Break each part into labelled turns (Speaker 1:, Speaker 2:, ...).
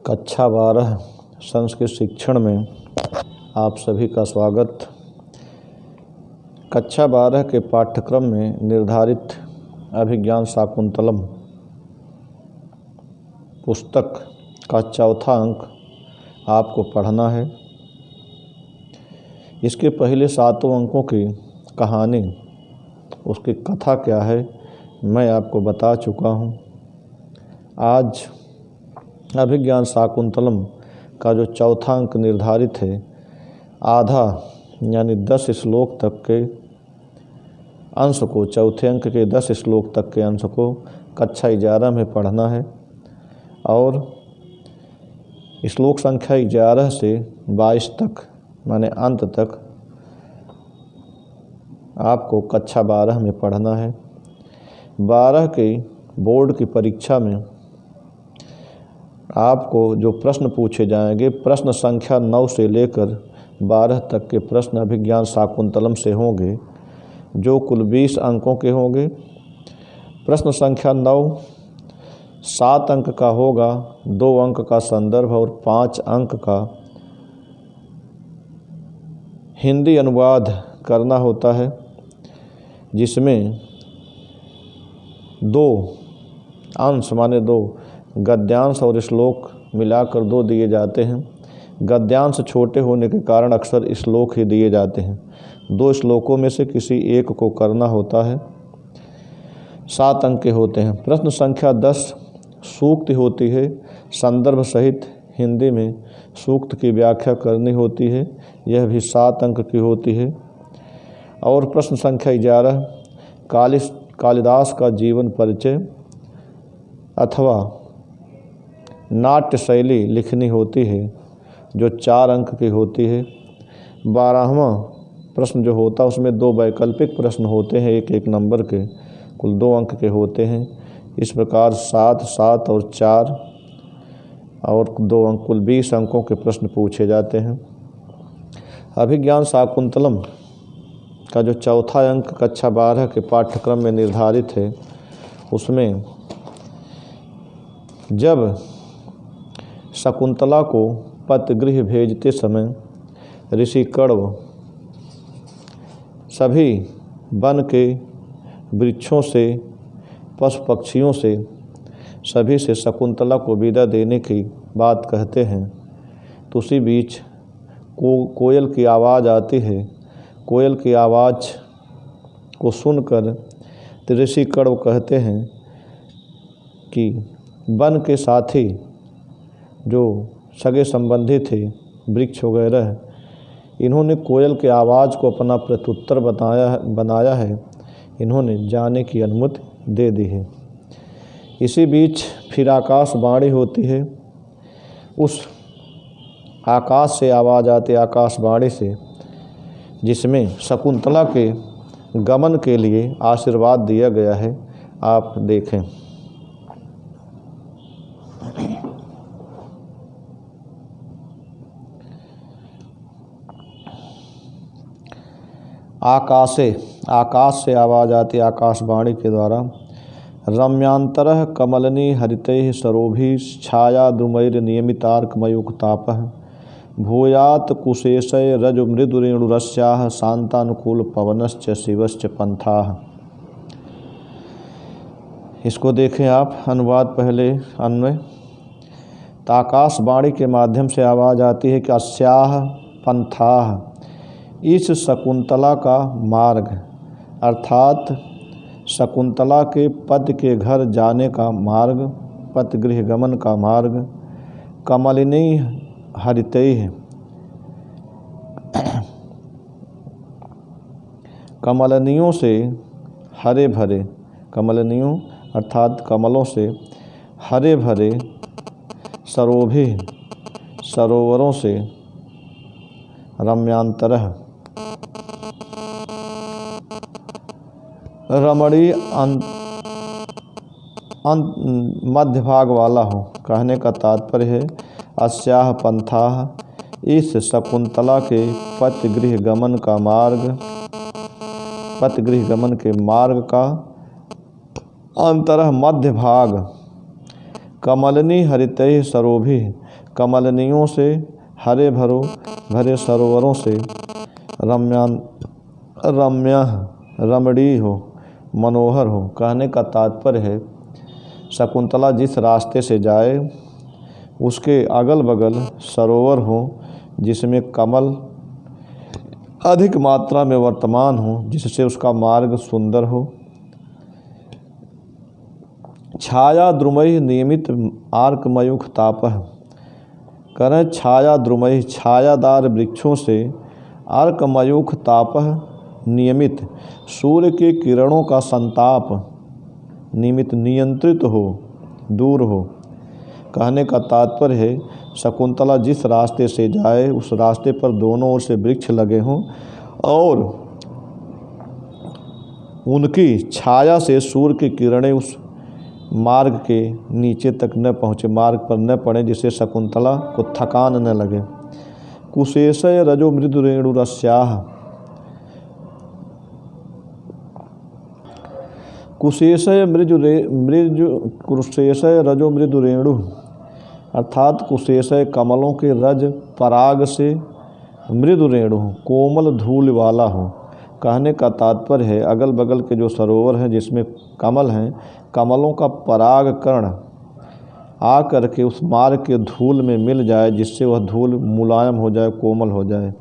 Speaker 1: कक्षा 12 संस्कृत शिक्षण में आप सभी का स्वागत। कक्षा 12 के पाठ्यक्रम में निर्धारित अभिज्ञान शाकुंतलम पुस्तक का चौथा अंक आपको पढ़ना है। इसके पहले 7 अंकों की कहानी, उसकी कथा क्या है, मैं आपको बता चुका हूँ। आज अभिज्ञान शाकुंतलम का जो चौथा अंक निर्धारित है, आधा यानी 10 श्लोक तक के अंश को, चौथे अंक के 10 श्लोक तक के अंश को कक्षा 11 में पढ़ना है और श्लोक संख्या 11 से 22 तक माने अंत तक आपको कक्षा 12 में पढ़ना है। 12 के बोर्ड की परीक्षा में आपको जो प्रश्न पूछे जाएंगे, प्रश्न संख्या 9 से लेकर 12 तक के प्रश्न अभिज्ञान शाकुंतलम से होंगे, जो कुल 20 अंकों के होंगे। प्रश्न संख्या 9 7 अंक का होगा, 2 अंक का संदर्भ और 5 अंक का हिंदी अनुवाद करना होता है, जिसमें 2 अंश माने 2 गद्यांश और श्लोक मिलाकर 2 दिए जाते हैं। गद्यांश छोटे होने के कारण अक्सर श्लोक ही दिए जाते हैं। 2 श्लोकों में से किसी एक को करना होता है। 7 अंक के होते हैं। प्रश्न संख्या 10 सूक्ति होती है, संदर्भ सहित हिंदी में सूक्त की व्याख्या करनी होती है, यह भी 7 अंक की होती है। और प्रश्न संख्या 11 कालिदास का जीवन परिचय अथवा नाट्य शैली लिखनी होती है, जो 4 अंक की होती है। 12वां प्रश्न जो होता है उसमें 2 वैकल्पिक प्रश्न होते हैं, एक नंबर के, कुल 2 अंक के होते हैं। इस प्रकार 7, 7 और 4 और 2 अंक, कुल 20 अंकों के प्रश्न पूछे जाते हैं। अभिज्ञान शाकुंतलम का जो चौथा अंक कक्षा 12 के पाठ्यक्रम में निर्धारित है, उसमें जब शकुंतला को पतगृह भेजते समय ऋषि कण्व सभी वन के वृक्षों से, पशु पक्षियों से, सभी से शकुंतला को विदा देने की बात कहते हैं, तो उसी बीच कोयल की आवाज़ आती है। कोयल की आवाज़ को सुनकर ऋषि कण्व कहते हैं कि वन के साथी जो सगे संबंधी थे, वृक्ष वगैरह, इन्होंने कोयल के आवाज़ को अपना प्रत्युत्तर बनाया है, इन्होंने जाने की अनुमति दे दी है। इसी बीच फिर आकाशवाणी होती है। उस आकाश से आवाज़ आती, आकाशवाणी से, जिसमें शकुंतला के गमन के लिए आशीर्वाद दिया गया है। आप देखें। आकाश से आवाज़ आती, आकाशवाणी के द्वारा। रम्यांतरः कमलनी हरितैः सरोभिः छाया द्रुमैर नियमितार्कमयुक्तापः भूयात् कुशेशय रज मृदुरेणुरस्याः शांतानुकूल पवनश्च शिवश्च पंथाः। इसको देखें आप। अनुवाद पहले अन्वय। तो आकाशवाणी के माध्यम से आवाज़ आती है कि अस्याः पंथाः, इस शकुंतला का मार्ग, अर्थात शकुंतला के पति के घर जाने का मार्ग, पतगृह गमन का मार्ग, कमलिनी हरितैः, कमलनियों से हरे भरे, कमलनियों अर्थात कमलों से हरे भरे, सरोभिः सरोवरों से, रम्यांतरः रमणी मध्य भाग वाला हो, कहने का तात्पर्य है अस्याह पंथाः, इस शकुंतला के पतगृह गमन का मार्ग, पतगृह गमन के मार्ग का अंतरः मध्य भाग कमलनी हरितैः सरोभिः कमलनियों से हरे भरे सरोवरों से रमणीय हो, मनोहर हो। कहने का तात्पर्य है शकुंतला जिस रास्ते से जाए उसके अगल बगल सरोवर हो जिसमें कमल अधिक मात्रा में वर्तमान हो, जिससे उसका मार्ग सुंदर हो। छाया द्रुमय नियमित आर्कमयुख तापह, करें छाया द्रुमय छायादार वृक्षों से अर्कमयुख तापह नियमित सूर्य के किरणों का संताप नियमित नियंत्रित हो, दूर हो। कहने का तात्पर्य है शकुंतला जिस रास्ते से जाए उस रास्ते पर दोनों ओर से वृक्ष लगे हों और उनकी छाया से सूर्य की किरणें उस मार्ग के नीचे तक न पहुँचे, मार्ग पर न पड़े, जिससे शकुंतला को थकान न लगे। कुशेषय रजो मृदु रेणु रस्याह, कुशेषय कुशेषय रजो मृदु रेणु अर्थात कुशेषय कमलों के रज पराग से मृदु रेणु कोमल धूल वाला हो। कहने का तात्पर्य है अगल बगल के जो सरोवर हैं जिसमें कमल हैं, कमलों का पराग कण आ करके उस मार्ग के धूल में मिल जाए, जिससे वह धूल मुलायम हो जाए, कोमल हो जाए।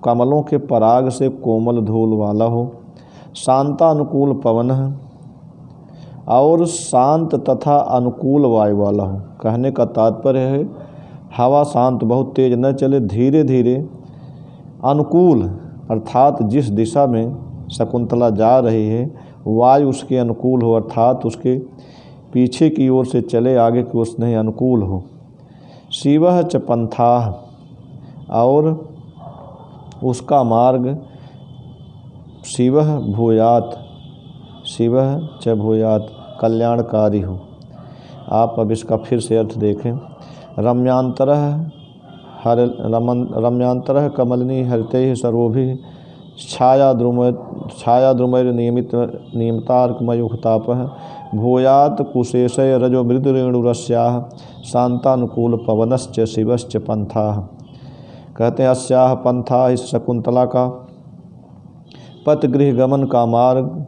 Speaker 1: कमलों के पराग से कोमल धूल वाला हो। शांतानुकूल पवन है और शांत तथा अनुकूल वायु वाला हो। कहने का तात्पर्य है हवा शांत, बहुत तेज न चले, धीरे धीरे अनुकूल अर्थात जिस दिशा में शकुंतला जा रही है वायु उसके अनुकूल हो, अर्थात उसके पीछे की ओर से चले, आगे की ओर से नहीं, अनुकूल हो। शिवः च पंथाः, और उसका मार्ग शिवः भूयात्, शिवः च भूयात् कल्याणकारी हो। आप अब इसका फिर से अर्थ देखें। रम्यांतरः कमलिनी हरितैः सर्वोभिः छायाद्रुमैर् नियमितार्कमयुखतापः भूयात् कुशेषय रजो मृदुरेणुरस्याः शांतानुकूल पवनश्च शिवश्च पंथाः। कहते हैं अस्याः पंथा, इस शकुंतला का पतगृह गमन का मार्ग,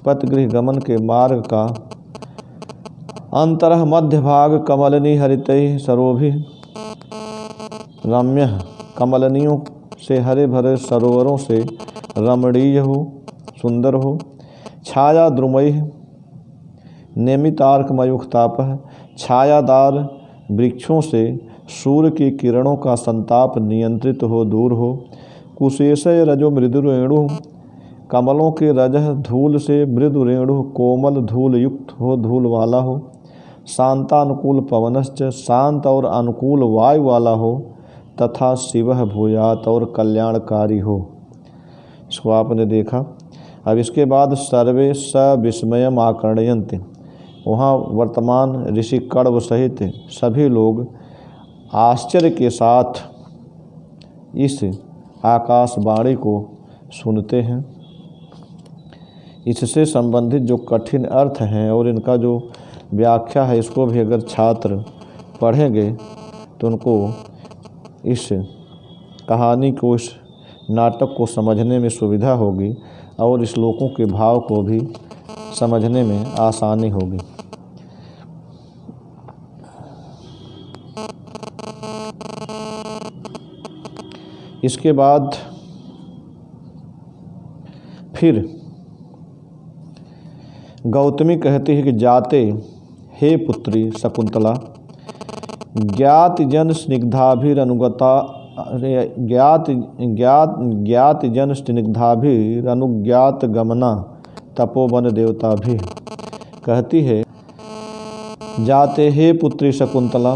Speaker 1: पतगृह गमन के मार्ग का अंतरः मध्य भाग कमलिनी हरितैः सर्वोभिः रम्य, कमलनियों से हरे भरे सरोवरों से रमणीय हो, सुंदर हो। छाया द्रुमय नियमितार्कमयुख तापः, छायादार वृक्षों से सूर्य की किरणों का संताप नियंत्रित हो, दूर हो। कुशेषय रजो मृदु रेणु, कमलों के रजह धूल से मृदु रेणु कोमल धूल युक्त हो, धूल वाला हो। शांतानुकूल पवनश्च, शांत और अनुकूल वायु वाला हो। तथा शिवः भूयात्, और कल्याणकारी हो। इसको आपने देखा। अब इसके बाद सर्वे सविस्मयम् आकर्णयन्ति, वहाँ वर्तमान ऋषि कण्व सहित सभी लोग आश्चर्य के साथ इस आकाशवाणी को सुनते हैं। इससे संबंधित जो कठिन अर्थ हैं और इनका जो व्याख्या है, इसको भी अगर छात्र पढ़ेंगे तो उनको इस कहानी को, इस नाटक को समझने में सुविधा होगी और श्लोकों के भाव को भी समझने में आसानी होगी। इसके बाद फिर गौतमी कहती है कि जाते हे पुत्री शकुंतला, ज्ञात जन स्निग्धाभिरनुगता ज्ञात जन स्निग्धाभिरनुज्ञात गमना तपोवन देवता भी। कहती है जाते हे पुत्री शकुंतला,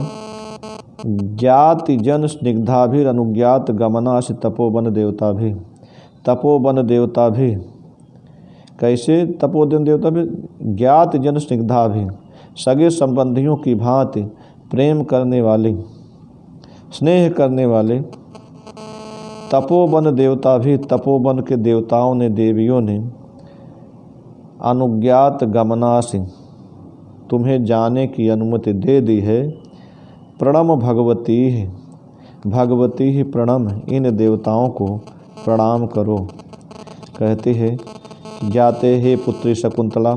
Speaker 1: ज्ञात जन स्निग्धाभिरनुज्ञात गमना से तपोवन देवता भी। तपोवन देवता भी कैसे? तपोवन देवता भी ज्ञात जन स्निग्धाभि, सगे संबंधियों की भांति प्रेम करने वाली, स्नेह करने वाले। तपोवन देवता भी, तपोवन के देवताओं ने, देवियों ने अनुज्ञात गमनासि, तुम्हें जाने की अनुमति दे दी है। प्रणम भगवती है, भगवती ही प्रणम, इन देवताओं को प्रणाम करो। कहती है ज्ञाते हे पुत्री शकुंतला,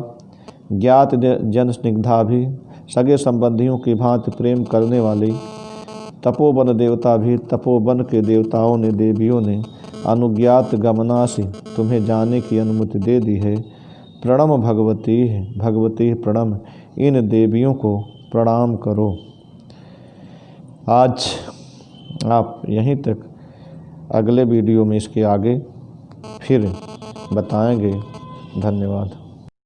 Speaker 1: ज्ञात जन स्निग्धा भी, सगे संबंधियों की भांति प्रेम करने वाली तपोवन देवता भी, तपोवन के देवताओं ने, देवियों ने अनुज्ञात गमनासी तुम्हें जाने की अनुमति दे दी है। प्रणम भगवती है, भगवती प्रणम, इन देवियों को प्रणाम करो। आज आप यहीं तक, अगले वीडियो में इसके आगे फिर बताएंगे। धन्यवाद।